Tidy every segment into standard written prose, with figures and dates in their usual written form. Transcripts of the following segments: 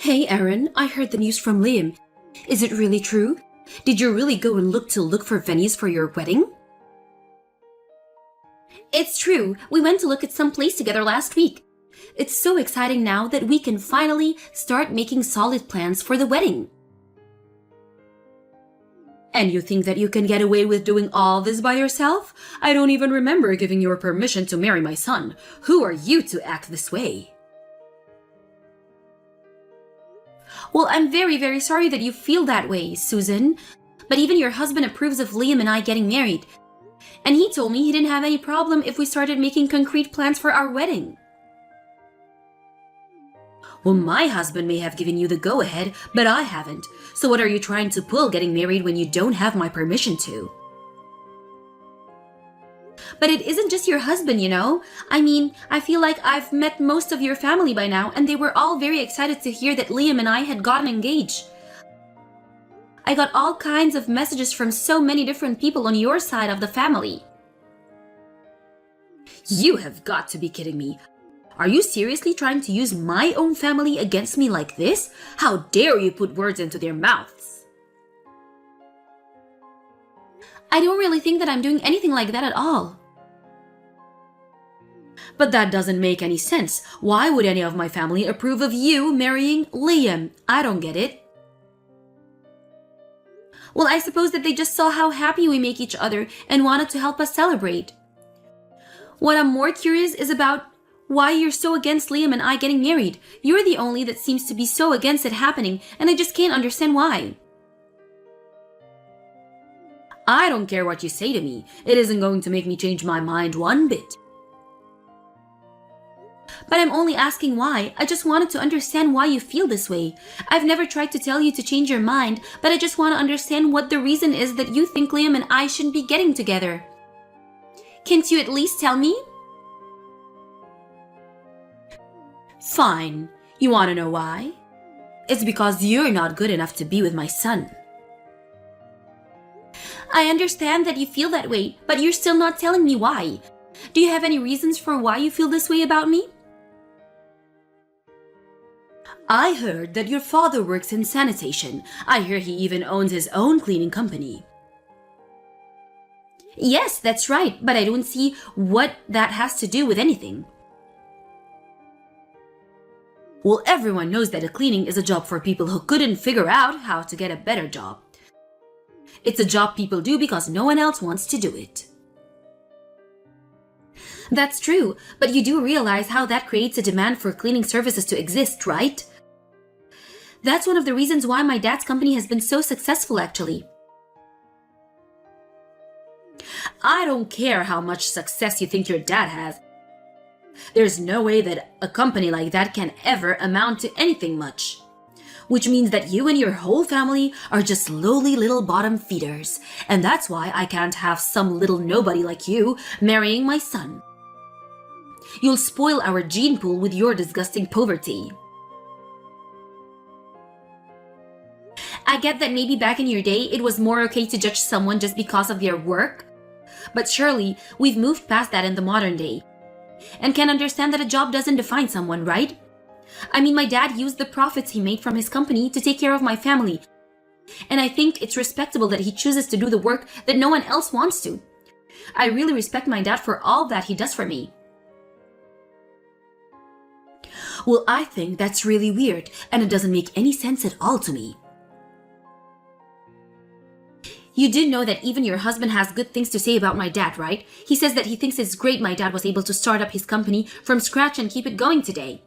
Hey Aaron, I heard the news from Liam. Is it really true? Did you really go and look for venues for your wedding? It's true. We went to look at some place together last week. It's so exciting now that we can finally start making solid plans for the wedding. And you think that you can get away with doing all this by yourself? I don't even remember giving your permission to marry my son. Who are you to act this way? Well, I'm very, very sorry that you feel that way, Susan. But even your husband approves of Liam and I getting married. And he told me he didn't have any problem if we started making concrete plans for our wedding. Well, my husband may have given you the go-ahead, but I haven't. So what are you trying to pull getting married when you don't have my permission to? But it isn't just your husband, you know? I mean, I feel like I've met most of your family by now, and they were all very excited to hear that Liam and I had gotten engaged. I got all kinds of messages from so many different people on your side of the family. You have got to be kidding me. Are you seriously trying to use my own family against me like this? How dare you put words into their mouths? I don't really think that I'm doing anything like that at all. But that doesn't make any sense. Why would any of my family approve of you marrying Liam? I don't get it. Well, I suppose that they just saw how happy we make each other and wanted to help us celebrate. What I'm more curious is about why you're so against Liam and I getting married. You're the only that seems to be so against it happening, and I just can't understand why. I don't care what you say to me. It isn't going to make me change my mind one bit. But I'm only asking why. I just wanted to understand why you feel this way. I've never tried to tell you to change your mind, but I just want to understand what the reason is that you think Liam and I shouldn't be getting together. Can't you at least tell me? Fine. You want to know why? It's because you're not good enough to be with my son. I understand that you feel that way, but you're still not telling me why. Do you have any reasons for why you feel this way about me? I heard that your father works in sanitation. I hear he even owns his own cleaning company. Yes, that's right, but I don't see what that has to do with anything. Well, everyone knows that cleaning is a job for people who couldn't figure out how to get a better job. It's a job people do because no one else wants to do it. That's true, but you do realize how that creates a demand for cleaning services to exist, right? That's one of the reasons why my dad's company has been so successful, actually. I don't care how much success you think your dad has. There's no way that a company like that can ever amount to anything much. Which means that you and your whole family are just lowly little bottom feeders. And that's why I can't have some little nobody like you marrying my son. You'll spoil our gene pool with your disgusting poverty. I get that maybe back in your day it was more okay to judge someone just because of their work. But surely we've moved past that in the modern day. And can understand that a job doesn't define someone, right? I mean, my dad used the profits he made from his company to take care of my family. And I think it's respectable that he chooses to do the work that no one else wants to. I really respect my dad for all that he does for me. Well, I think that's really weird, and it doesn't make any sense at all to me. You do know that even your husband has good things to say about my dad, right? He says that he thinks it's great my dad was able to start up his company from scratch and keep it going today.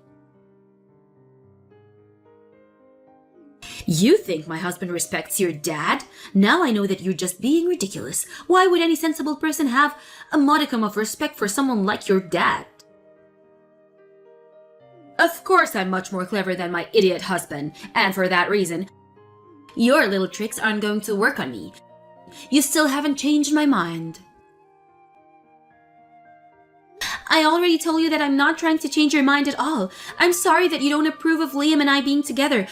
You think my husband respects your dad? Now I know that you're just being ridiculous. Why would any sensible person have a modicum of respect for someone like your dad? Of course I'm much more clever than my idiot husband, and for that reason, your little tricks aren't going to work on me. You still haven't changed my mind. I already told you that I'm not trying to change your mind at all. I'm sorry that you don't approve of Liam and I being together.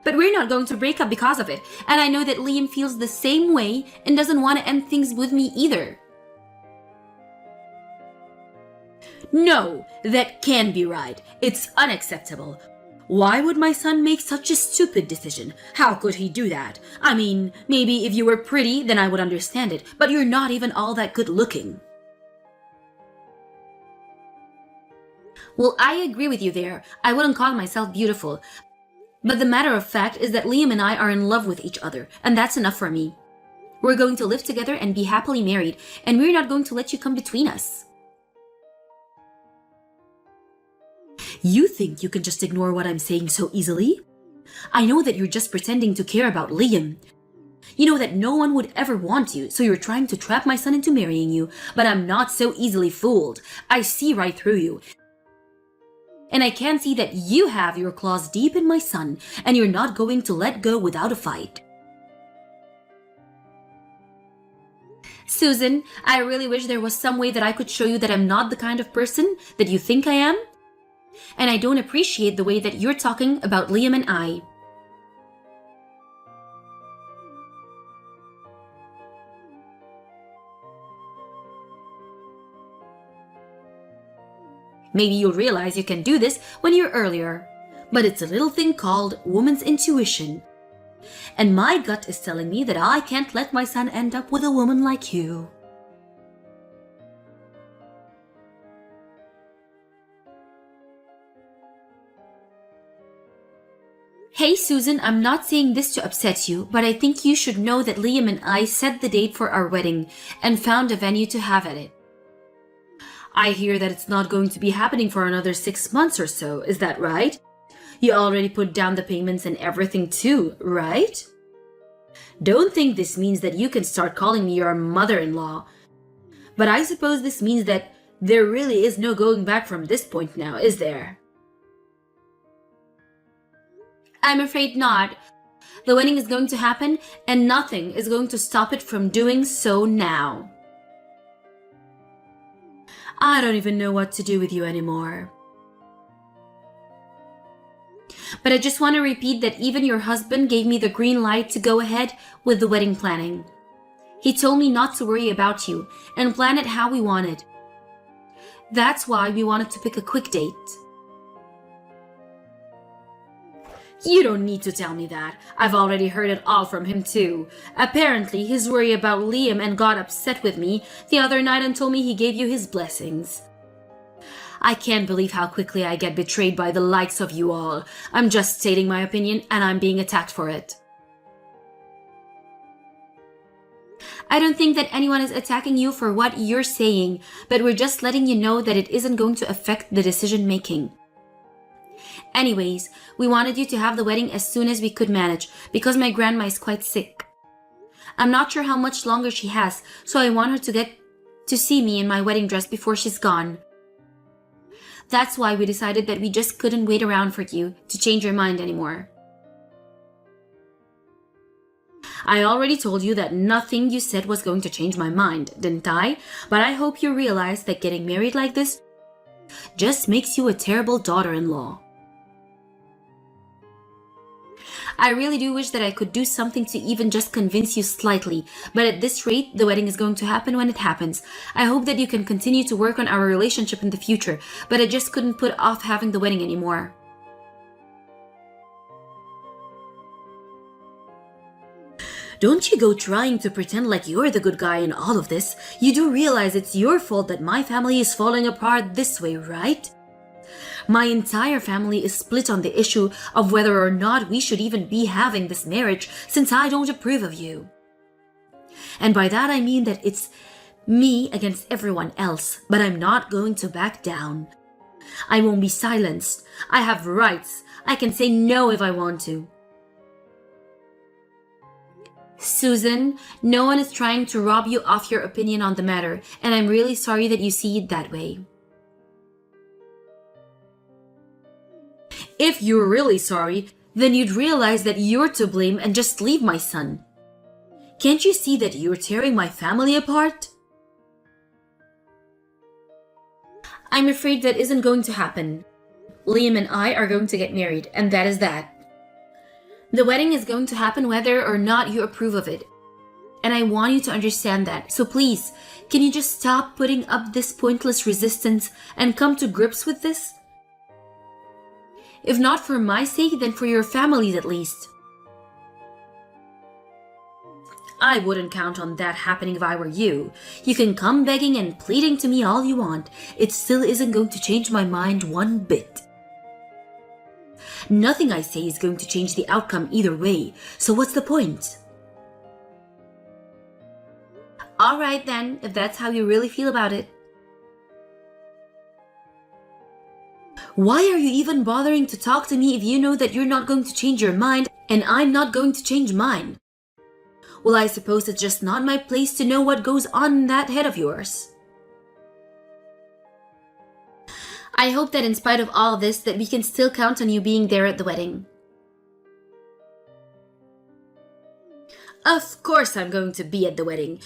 But we're not going to break up because of it, and I know that Liam feels the same way and doesn't want to end things with me either. No, that can't be right. It's unacceptable. Why would my son make such a stupid decision? How could he do that? I mean, maybe if you were pretty, then I would understand it, but you're not even all that good looking. Well, I agree with you there. I wouldn't call myself beautiful. But the matter of fact is that Liam and I are in love with each other, and that's enough for me. We're going to live together and be happily married, and we're not going to let you come between us. You think you can just ignore what I'm saying so easily? I know that you're just pretending to care about Liam. You know that no one would ever want you, so you're trying to trap my son into marrying you, but I'm not so easily fooled. I see right through you. And I can see that you have your claws deep in my son, and you're not going to let go without a fight. Susan, I really wish there was some way that I could show you that I'm not the kind of person that you think I am. And I don't appreciate the way that you're talking about Liam and I. Maybe you'll realize you can do this when you're earlier. But it's a little thing called woman's intuition. And my gut is telling me that I can't let my son end up with a woman like you. Hey Susan, I'm not saying this to upset you, but I think you should know that Liam and I set the date for our wedding and found a venue to have at it. I hear that it's not going to be happening for another 6 months or so, is that right? You already put down the payments and everything too, right? Don't think this means that you can start calling me your mother-in-law. But I suppose this means that there really is no going back from this point now, is there? I'm afraid not. The wedding is going to happen, and nothing is going to stop it from doing so now. I don't even know what to do with you anymore. But I just want to repeat that even your husband gave me the green light to go ahead with the wedding planning. He told me not to worry about you and plan it how we wanted. That's why we wanted to pick a quick date. You don't need to tell me that. I've already heard it all from him too. Apparently, he's worried about Liam and got upset with me the other night and told me he gave you his blessings. I can't believe how quickly I get betrayed by the likes of you all. I'm just stating my opinion and I'm being attacked for it. I don't think that anyone is attacking you for what you're saying, but we're just letting you know that it isn't going to affect the decision making. Anyways, we wanted you to have the wedding as soon as we could manage because my grandma is quite sick. I'm not sure how much longer she has, so I want her to get to see me in my wedding dress before she's gone. That's why we decided that we just couldn't wait around for you to change your mind anymore. I already told you that nothing you said was going to change my mind, didn't I? But I hope you realize that getting married like this just makes you a terrible daughter-in-law. I really do wish that I could do something to even just convince you slightly, but at this rate, the wedding is going to happen when it happens. I hope that you can continue to work on our relationship in the future, but I just couldn't put off having the wedding anymore. Don't you go trying to pretend like you're the good guy in all of this. You do realize it's your fault that my family is falling apart this way, right? My entire family is split on the issue of whether or not we should even be having this marriage since I don't approve of you. And by that I mean that it's me against everyone else, but I'm not going to back down. I won't be silenced. I have rights. I can say no if I want to. Susan, no one is trying to rob you of your opinion on the matter, and I'm really sorry that you see it that way. If you're really sorry, then you'd realize that you're to blame and just leave my son. Can't you see that you're tearing my family apart? I'm afraid that isn't going to happen. Liam and I are going to get married, and that is that. The wedding is going to happen whether or not you approve of it. And I want you to understand that. So please, can you just stop putting up this pointless resistance and come to grips with this? If not for my sake, then for your family's at least. I wouldn't count on that happening if I were you. You can come begging and pleading to me all you want. It still isn't going to change my mind one bit. Nothing I say is going to change the outcome either way, so what's the point? Alright then, if that's how you really feel about it. Why are you even bothering to talk to me if you know that you're not going to change your mind and I'm not going to change mine? Well, I suppose it's just not my place to know what goes on in that head of yours. I hope that in spite of all this, that we can still count on you being there at the wedding. Of course I'm going to be at the wedding.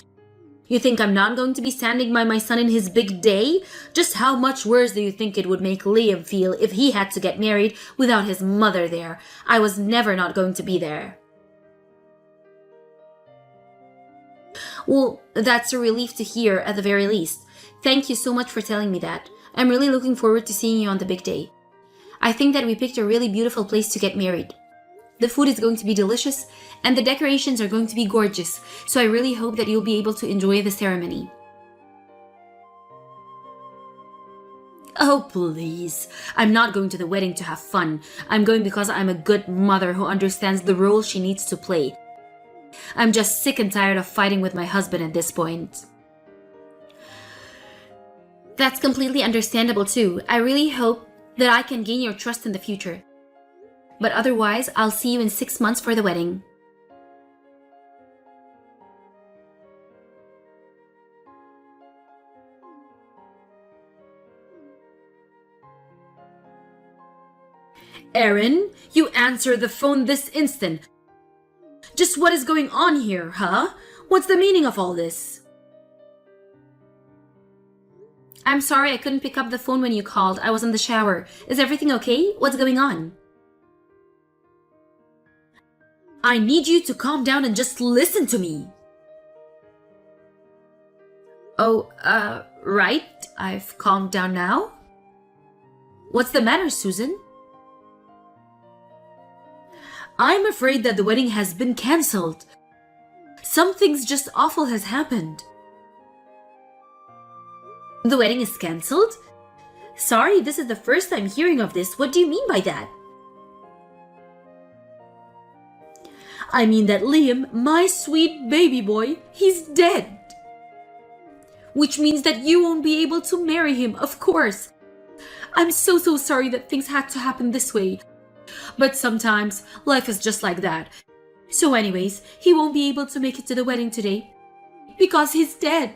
You think I'm not going to be standing by my son in his big day? Just how much worse do you think it would make Liam feel if he had to get married without his mother there? I was never not going to be there. Well, that's a relief to hear at the very least. Thank you so much for telling me that. I'm really looking forward to seeing you on the big day. I think that we picked a really beautiful place to get married. The food is going to be delicious, and the decorations are going to be gorgeous, so I really hope that you'll be able to enjoy the ceremony. Oh, please. I'm not going to the wedding to have fun. I'm going because I'm a good mother who understands the role she needs to play. I'm just sick and tired of fighting with my husband at this point. That's completely understandable too. I really hope that I can gain your trust in the future. But otherwise, I'll see you in 6 months for the wedding. Erin, you answer the phone this instant. Just what is going on here, huh? What's the meaning of all this? I'm sorry I couldn't pick up the phone when you called. I was in the shower. Is everything okay? What's going on? I need you to calm down and just listen to me. Oh, right. I've calmed down now. What's the matter, Susan? I'm afraid that the wedding has been cancelled. Something's just awful has happened. The wedding is cancelled? Sorry, this is the first time hearing of this. What do you mean by that? I mean that Liam, my sweet baby boy, he's dead. Which means that you won't be able to marry him, of course. I'm so sorry that things had to happen this way. But sometimes life is just like that. So anyways, he won't be able to make it to the wedding today because he's dead.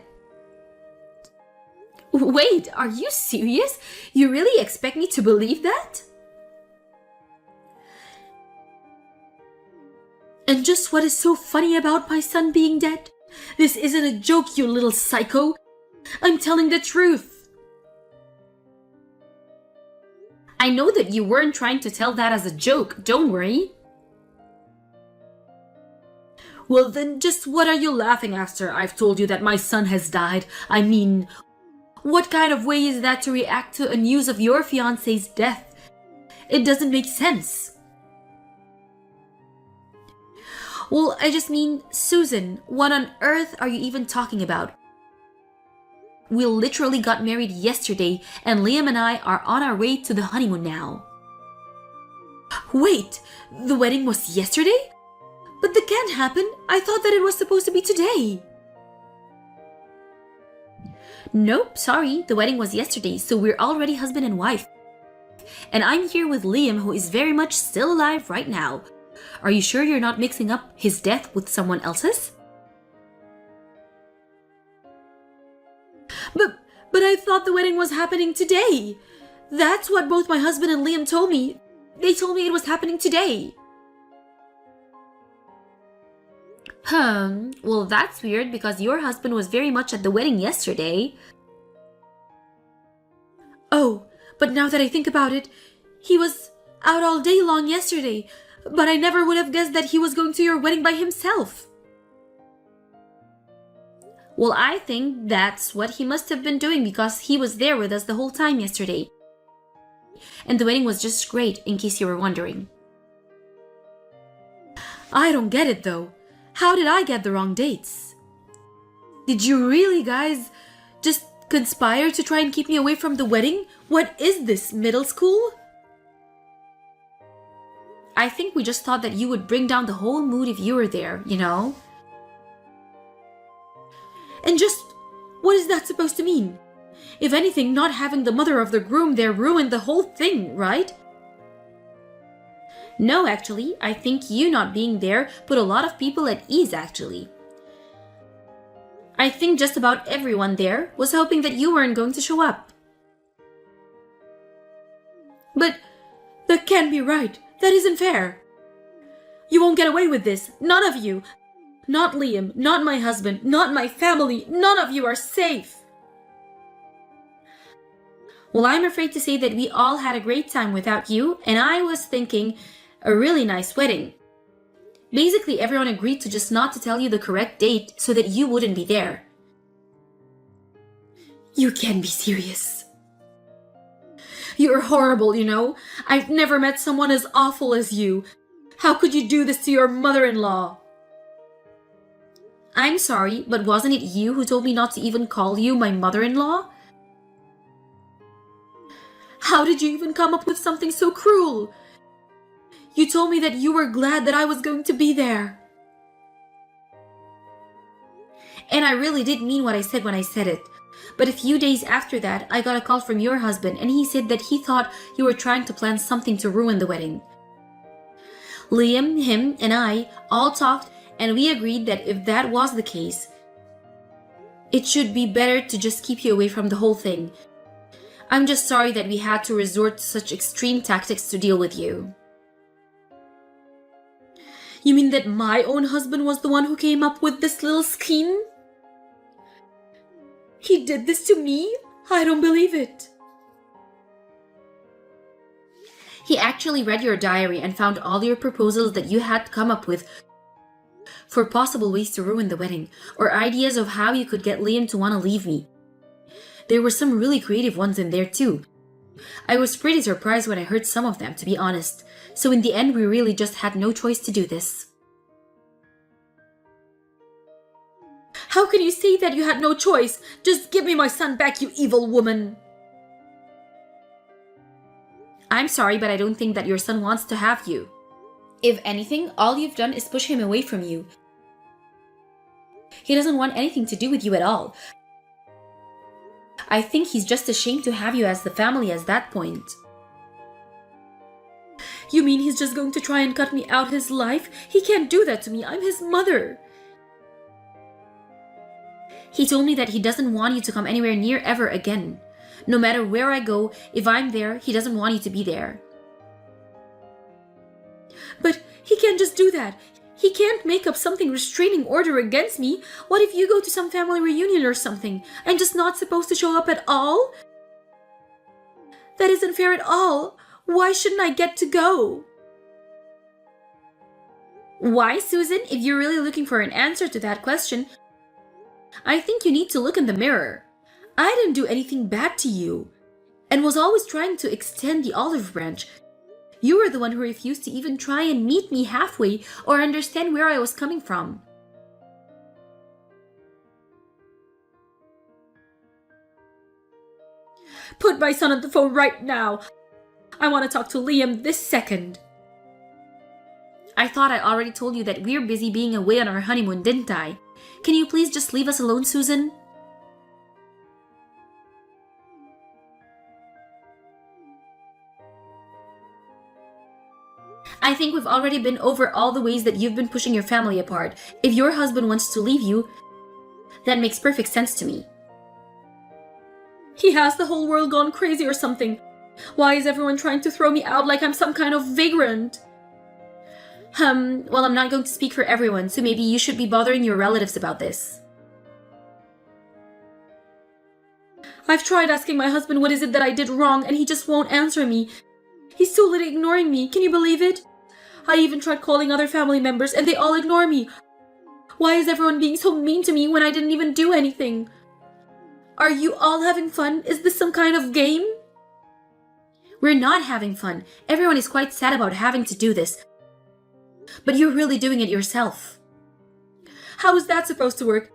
Wait, are you serious? You really expect me to believe that? And just what is so funny about my son being dead? This isn't a joke, you little psycho. I'm telling the truth. I know that you weren't trying to tell that as a joke, don't worry. Well then, just what are you laughing after I've told you that my son has died? I mean, what kind of way is that to react to a news of your fiance's death? It doesn't make sense. Well, I just mean, Susan, what on earth are you even talking about? We literally got married yesterday, and Liam and I are on our way to the honeymoon now. Wait, the wedding was yesterday? But that can't happen. I thought that it was supposed to be today. Nope, sorry, the wedding was yesterday, so we're already husband and wife. And I'm here with Liam, who is very much still alive right now. Are you sure you're not mixing up his death with someone else's? But I thought the wedding was happening today. That's what both my husband and Liam told me. They told me it was happening today. Well, that's weird because your husband was very much at the wedding yesterday. Oh, but now that I think about it, he was out all day long yesterday, but I never would have guessed that he was going to your wedding by himself. Well, I think that's what he must have been doing because he was there with us the whole time yesterday. And the wedding was just great, in case you were wondering. I don't get it though. How did I get the wrong dates? Did you really guys just conspire to try and keep me away from the wedding? What is this, middle school? I think we just thought that you would bring down the whole mood if you were there, you know? And just, what is that supposed to mean? If anything, not having the mother of the groom there ruined the whole thing, right? No, actually, I think you not being there put a lot of people at ease, actually. I think just about everyone there was hoping that you weren't going to show up. But that can't be right. That isn't fair. You won't get away with this. None of you. Not Liam, not my husband, not my family. None of you are safe. Well, I'm afraid to say that we all had a great time without you, and I was thinking a really nice wedding. Basically, everyone agreed to just not to tell you the correct date so that you wouldn't be there. You can't be serious. You're horrible, you know? I've never met someone as awful as you. How could you do this to your mother-in-law? I'm sorry, but wasn't it you who told me not to even call you my mother-in-law? How did you even come up with something so cruel? You told me that you were glad that I was going to be there. And I really did mean what I said when I said it. But a few days after that, I got a call from your husband and he said that he thought you were trying to plan something to ruin the wedding. Liam, him, and I all talked and we agreed that if that was the case, it should be better to just keep you away from the whole thing. I'm just sorry that we had to resort to such extreme tactics to deal with you. You mean that my own husband was the one who came up with this little scheme? He did this to me? I don't believe it. He actually read your diary and found all your proposals that you had come up with for possible ways to ruin the wedding, or ideas of how you could get Liam to want to leave me. There were some really creative ones in there too. I was pretty surprised when I heard some of them, to be honest. So in the end, we really just had no choice to do this. How can you say that you had no choice? Just give me my son back, you evil woman. I'm sorry, but I don't think that your son wants to have you. If anything, all you've done is push him away from you. He doesn't want anything to do with you at all. I think he's just ashamed to have you as the family at that point. You mean he's just going to try and cut me out his life? He can't do that to me. I'm his mother. He told me that he doesn't want you to come anywhere near ever again. No matter where I go, if I'm there, he doesn't want you to be there. But he can't just do that. He can't make up something restraining order against me. What if you go to some family reunion or something? I'm just not supposed to show up at all? That isn't fair at all. Why shouldn't I get to go? Why, Susan? If you're really looking for an answer to that question, I think you need to look in the mirror. I didn't do anything bad to you, and was always trying to extend the olive branch. You were the one who refused to even try and meet me halfway or understand where I was coming from. Put my son on the phone right now. I want to talk to Liam this second. I thought I already told you that we're busy being away on our honeymoon, didn't I? Can you please just leave us alone, Susan? I think we've already been over all the ways that you've been pushing your family apart. If your husband wants to leave you, that makes perfect sense to me. He has the whole world gone crazy or something. Why is everyone trying to throw me out like I'm some kind of vagrant? Well, I'm not going to speak for everyone, so maybe you should be bothering your relatives about this. I've tried asking my husband what is it that I did wrong, and he just won't answer me. He's totally ignoring me. Can you believe it? I even tried calling other family members, and they all ignore me. Why is everyone being so mean to me when I didn't even do anything? Are you all having fun? Is this some kind of game? We're not having fun. Everyone is quite sad about having to do this. But you're really doing it yourself. How is that supposed to work?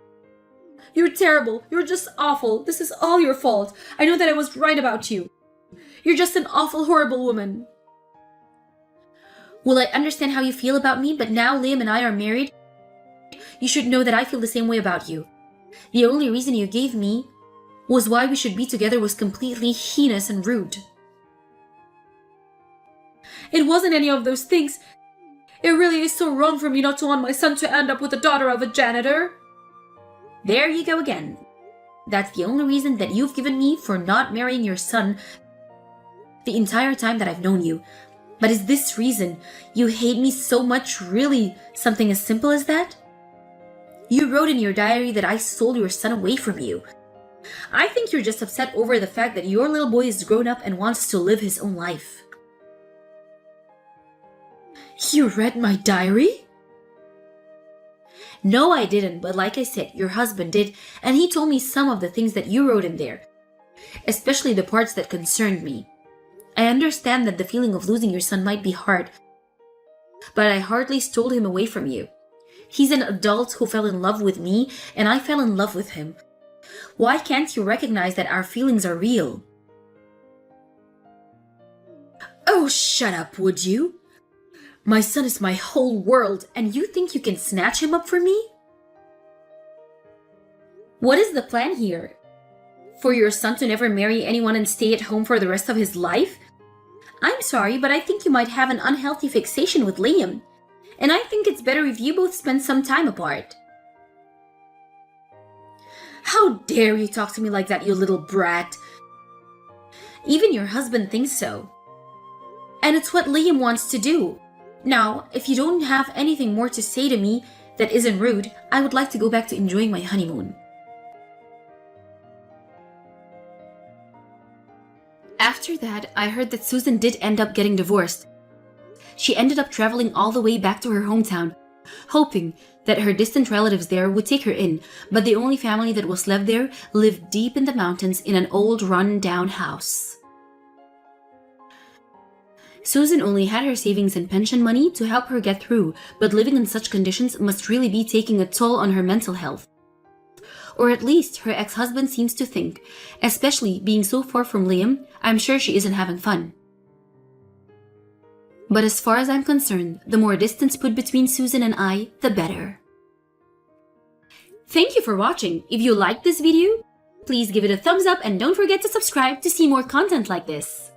You're terrible. You're just awful. This is all your fault. I know that I was right about you. You're just an awful, horrible woman. Well, I understand how you feel about me, but now Liam and I are married. You should know that I feel the same way about you. The only reason you gave me was why we should be together was completely heinous and rude. It wasn't any of those things. It really is so wrong for me not to want my son to end up with the daughter of a janitor. There you go again. That's the only reason that you've given me for not marrying your son the entire time that I've known you. But is this reason you hate me so much really something as simple as that? You wrote in your diary that I stole your son away from you. I think you're just upset over the fact that your little boy is grown up and wants to live his own life. You read my diary? No, I didn't, but like I said, your husband did, and he told me some of the things that you wrote in there, especially the parts that concerned me. I understand that the feeling of losing your son might be hard, but I hardly stole him away from you. He's an adult who fell in love with me, and I fell in love with him. Why can't you recognize that our feelings are real? Oh, shut up, would you? My son is my whole world, and you think you can snatch him up from me? What is the plan here? For your son to never marry anyone and stay at home for the rest of his life? I'm sorry, but I think you might have an unhealthy fixation with Liam, and I think it's better if you both spend some time apart. How dare you talk to me like that, you little brat? Even your husband thinks so. And it's what Liam wants to do. Now, if you don't have anything more to say to me that isn't rude, I would like to go back to enjoying my honeymoon. After that, I heard that Susan did end up getting divorced. She ended up traveling all the way back to her hometown, hoping that her distant relatives there would take her in, but the only family that was left there lived deep in the mountains in an old run-down house. Susan only had her savings and pension money to help her get through, but living in such conditions must really be taking a toll on her mental health. Or at least her ex-husband seems to think, especially being so far from Liam. I'm sure she isn't having fun. But as far as I'm concerned, the more distance put between Susan and I, the better. Thank you for watching. If you liked this video, please give it a thumbs up and don't forget to subscribe to see more content like this.